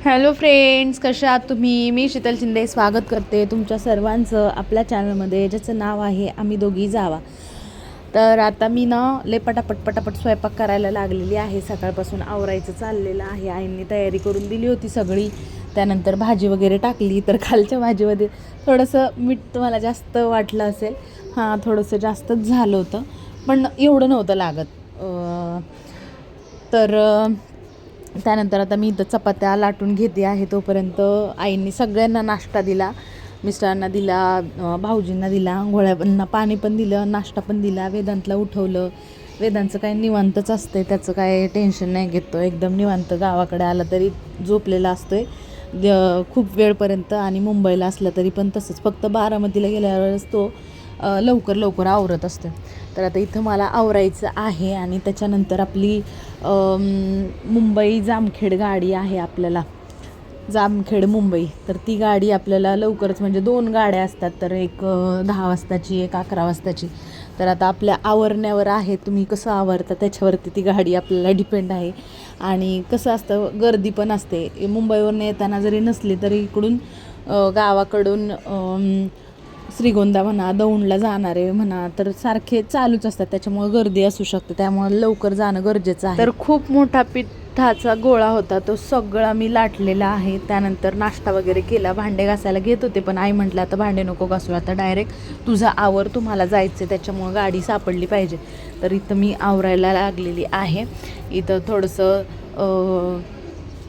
Hello friends, कशा आहात तुम्ही? मी शीतल शिंदे स्वागत करते तुमच्या सर्वांचं आपल्या चॅनलमध्ये, ज्याचं नाव आहे आम्ही दोघी जावा. तर आता मी ना लय पटापट स्वयंपाक करायला लागलेली आहे. सकाळपासून आवरायचं चाललेलं आहे. आईंनी तयारी करून दिली होती सगळी. त्यानंतर भाजी वगैरे टाकली. तर खालच्या भाजीमध्ये थोडंसं मीठ तुम्हाला जास्त वाटलं असेल. हां, थोडंसं जास्तच झालं होतं, पण एवढं नव्हतं लागत. तर त्यानंतर आता मी इथं चपात्या लाटून घेते आहे. तोपर्यंत आईंनी सगळ्यांना नाश्ता दिला. मिस्टरांना दिला, भाऊजींना दिला, आंघोळ्यांना पाणी पण दिलं, नाश्ता पण दिला. वेदांतला उठवलं. वेदांचं काय निवांतच असतं, त्याचं काय टेन्शन नाही घेतो. एकदम निवांत गावाकडे आला तरी झोपलेला असतो आहे खूप वेळपर्यंत, आणि मुंबईला असला तरी पण तसंच. फक्त बारामतीला गेल्यावरच तो लवकर आवरत असतो. तर आता इथं मला आवरायचं आहे. आणि त्याच्यानंतर आपली मुंबई जामखेड गाडी आहे आपल्याला, जामखेड मुंबई. तर ती गाडी आपल्याला लवकरच, म्हणजे 2 गाड्या असतात, तर एक 10 वाजताची, एक 11 वाजताची. तर आता आपल्या आवरण्यावर आहे, तुम्ही कसं आवरता त्याच्यावरती ती गाडी आपल्याला डिपेंड आहे. आणि कसं असतं, गर्दी पण असते. मुंबईवरून येताना जरी नसली तरी इकडून गावाकडून श्रीगोंदा म्हणा, दौंडला जाणारे म्हणा, तर सारखे चालूच असतात. त्याच्यामुळे गर्दी असू शकते, त्यामुळे लवकर जाणं गरजेचं आहे. तर खूप मोठा पिठाचा गोळा होता, तो सगळा मी लाटलेला आहे. त्यानंतर नाश्ता वगैरे केला. भांडे घासायला घेत होते, पण आई म्हटलं आता भांडे नको घासू, आता डायरेक्ट तुझा आवर, तुम्हाला जायचं, त्याच्यामुळं गाडी सापडली पाहिजे. तर इथं मी आवरायला लागलेली आहे. इथं थोडंसं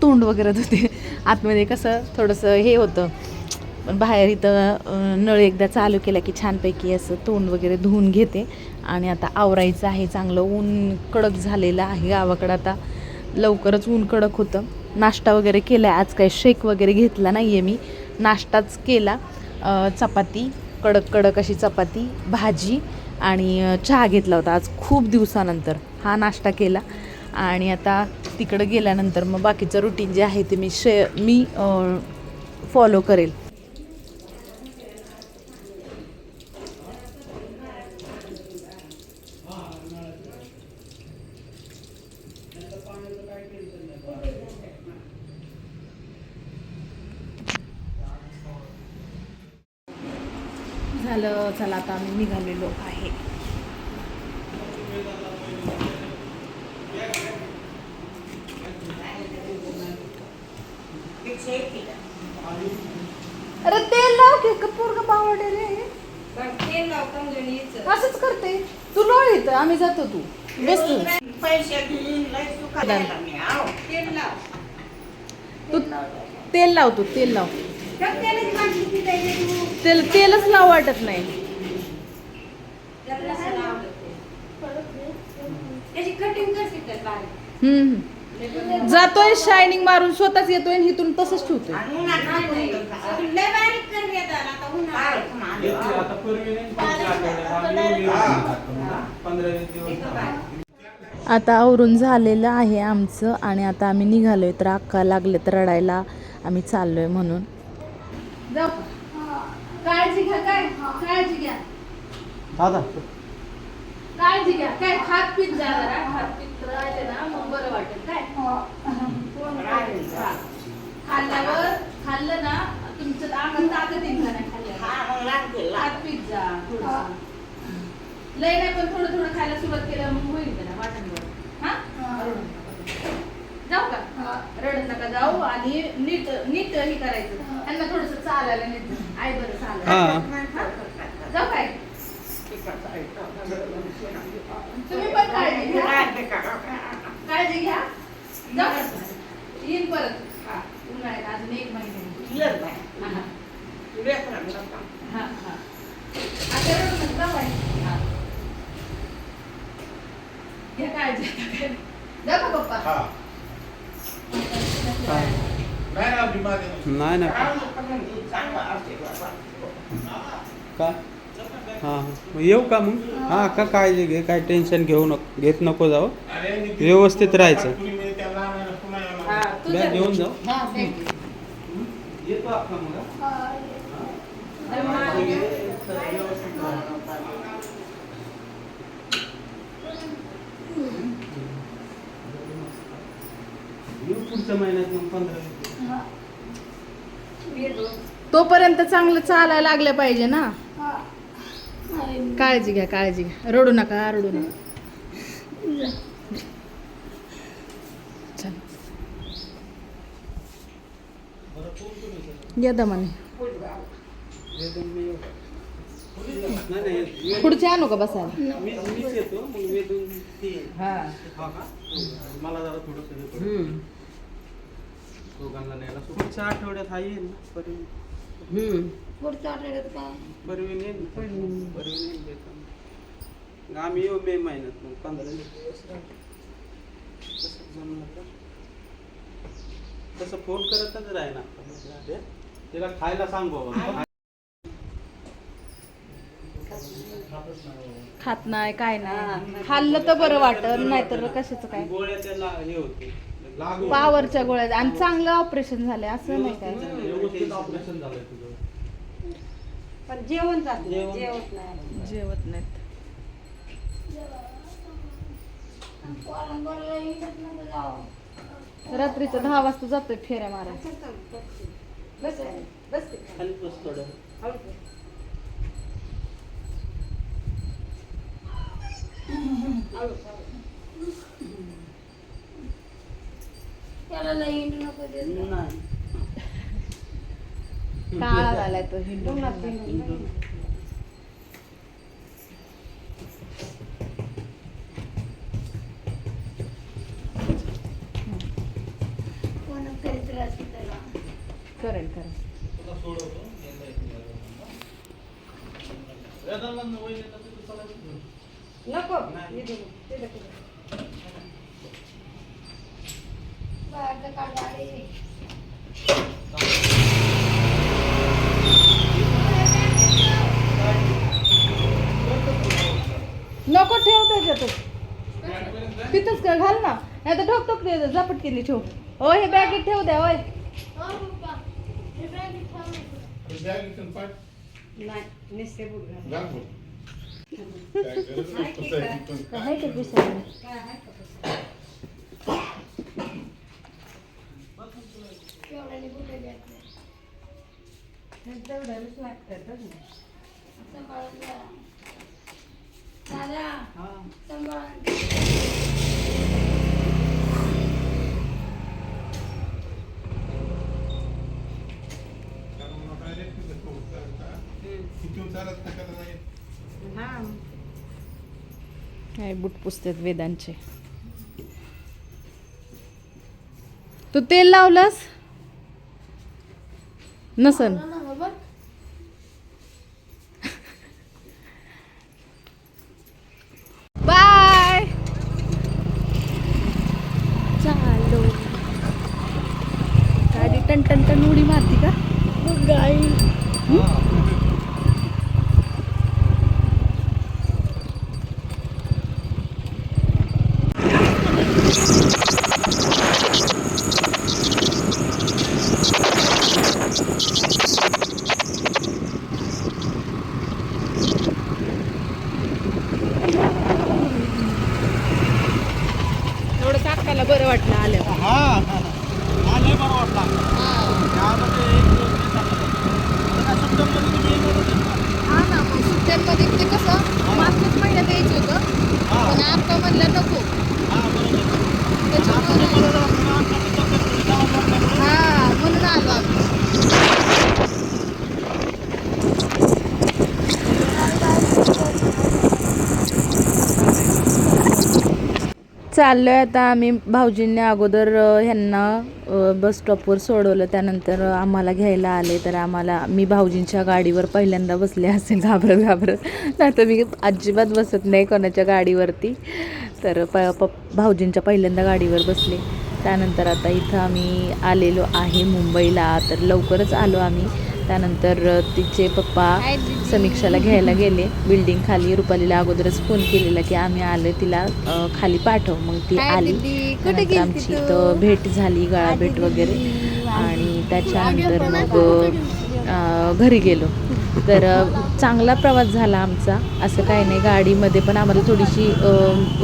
तोंड वगैरे होते. आतमध्ये कसं थोडंसं हे होतं, पण बाहेर इथं नळ एकदा चालू केला की छानपैकी असं तोंड वगैरे धुवून घेते. आणि आता आवरायचं आहे. चांगलं ऊन कडक झालेलं आहे गावाकडं, आता लवकरच ऊन कडक होतं. नाश्ता वगैरे केला आहे आज. काही शेक वगैरे घेतला नाही आहे मी, नाश्ताच केला. चपाती, कडक अशी चपाती, भाजी आणि चहा घेतला होता आज. खूप दिवसानंतर हा नाश्ता केला. आणि आता तिकडं गेल्यानंतर मग बाकीचं रुटीन जे आहे ते मी फॉलो करेल. झालं, चला आता आम्ही निघालेलो आहे. अरे तेल लाव की, कपूर का पावडे रे, असंच करते तू. लोळ इथं, आम्ही जातो, तू बस. तू तेल लाव, तू तेल लाव. तेलच लाव, वाटत नाही. जातोय शायनिंग मारून, स्वतःच येतोय आणि इथून तसंच ठेवतोय. आता आवरून झालेलं आहे आमचं, आणि आता आम्ही निघालोय. तर अक्का लागले तर रडायला, आम्ही चाललोय म्हणून. काळजी घ्या, काय काळजी घ्या दादा, काळजी घ्या. काय खात पीत जा, जरा खात पीत राहिले ना मग बरं वाटेल. काय खाल्लं ना तुमचं अंगात ताकद येईल का नाही खाल्लं. खात पीत जा थोडं, लय नाही पण थोडं खायला सुरुवात केल्यावर मग होईल का ना वाटण. हा, जाऊ का? रडत नका जाऊ. आणि नीट हे करायचं. त्यांना थोडंसं चालायला नीट आई बरं चालायला. जाऊ काय? तुम्ही पण काळजी घ्या. जाऊ येईल परत उन्हाळ्यात, अजून 1 महिना. हा हा, आता रडू नका, घ्या काळजी. जाऊ का पप्पा? नाही ना का, हां मग येऊ का मग? हां का, काळजी घे, काय टेन्शन घेत नको जाऊ, व्यवस्थित राहायचं. बॅग घेऊन जाऊ. येतो अक्का मग. येऊ पुढच्या महिन्यात मग 15. तोपर्यंत चांगलं चालायला लागलं पाहिजे ना. काळजी घ्या, काळजी घ्या. रडू नका, रडू नका. चल या दमाने. पुढचे आणू का बसायला? मीच येतो मग वेदून ती. हा हा का? मला जरा थोडंसं दोघांना न्यायला पुढच्या आठवड्यात हा येईल ना परवीन. पुढच्या आठवड्यात काय? परवीन येईल ना. परवीन येईल बेटा. आम्ही येऊ मे महिन्यात मग 15 दिवस कसं जमलं तर तसं फोन करतच राही ना. तिला खायला सांग बाबा. खात नाही काय नाही. खाल्लं तर बरं वाटत, नाहीतर कशाचं काय. गोळ्या त्याला हे होते लागू पावरच्या गोळ्या. आणि चांगलं ऑपरेशन झालंय असं नाही काय. व्यवस्थित ऑपरेशन झालंय तुझं. पण जेवण जात नाही, जेवत नाही. जेवत नाहीत. रात्रीचं 10 वाजता जातोय फेऱ्या मारायला. बस बस खाली बस थोडं. त्याला लई हिंडू नको देत. नाही. काळा झालाय तो हिंदू. कोण करीत राहते त्याला. करेल करेल. नको बाहेरचं काढ गाडी. नको ठेव त्याच्यातच. तिथंच का घाल ना. नाही तर ठोक ठोक दे झापट केली ठेव. हो हे बॅगेत ठेव द्या होय. नाही नुसते बुट घाल. काय ते पिसायला? केवढ्याने बुटं घ्यायचे. तेवढ्यालाच लागतात ना. सांभाळून जा. दादा सांभाळून. काय बूट पुसतात वेदांचे. तू तेल लावलंस नसन. बाय. चालो. गाडी टन टन टन उडी मारती का गाडी? एवढं काकाला बरं वाटलं आलं. हा लय बरं वाटला. त्यामध्ये एक दिवस ते चाललं. आता सुट्ट्यांमध्ये तुम्ही येणार होते ना? हा ना, मग सुट्ट्यांमध्ये ते कसं मागच्याच महिन्यात यायचं होतं, पण आता म्हणलं नको. हा बरोबर. त्याच्यामुळे हा म्हणून आलो आम्ही. चाललोय आता आम्ही. भाऊजींनी अगोदर ह्यांना बस स्टॉपवर सोडवलं, त्यानंतर आम्हाला घ्यायला आले. तर मी भाऊजींच्या गाडीवर पहिल्यांदा बसले असेल घाबरत घाबरत. नाही तर मी अजिबात बसत नाही कोणाच्या गाडीवरती. तर भाऊजींच्या पहिल्यांदा गाडीवर बसले. त्यानंतर आता इथं आम्ही आलेलो आहे मुंबईला. तर लवकरच आलो आम्ही. त्यानंतर तिचे पप्पा समीक्षाला घ्यायला गेले बिल्डिंग खाली. रुपालीला अगोदरच फोन केलेला की आम्ही आलो, तिला खाली पाठव. मग ती आली. त्यानंतर आमची इथं भेट झाली, गळाभेट वगैरे. आणि त्याच्यानंतर मग घरी गेलो. तर चांगला प्रवास झाला आमचा, असं काही नाही. गाडीमध्ये पण आम्हाला थोडीशी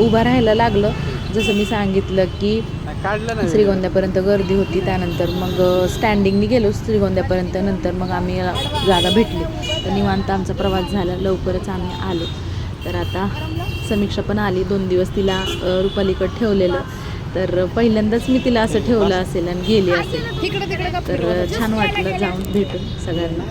उभं राहायला लागलं. जसं मी सांगितलं की काढलं ना श्रीगोंद्यापर्यंत गर्दी होती. त्यानंतर मग स्टँडिंगनी गेलो श्रीगोंद्यापर्यंत. नंतर मग आम्ही जागा भेटली तर निवांत आमचा प्रवास झाला. लवकरच आम्ही आलो. तर आता समीक्षा पण आली. 2 दिवस तिला रुपालीकडे ठेवलेलं. तर पहिल्यांदाच मी तिला असं ठेवलं असेल आणि गेली असेल. तर छान वाटलं जाऊन भेटून सगळ्यांना.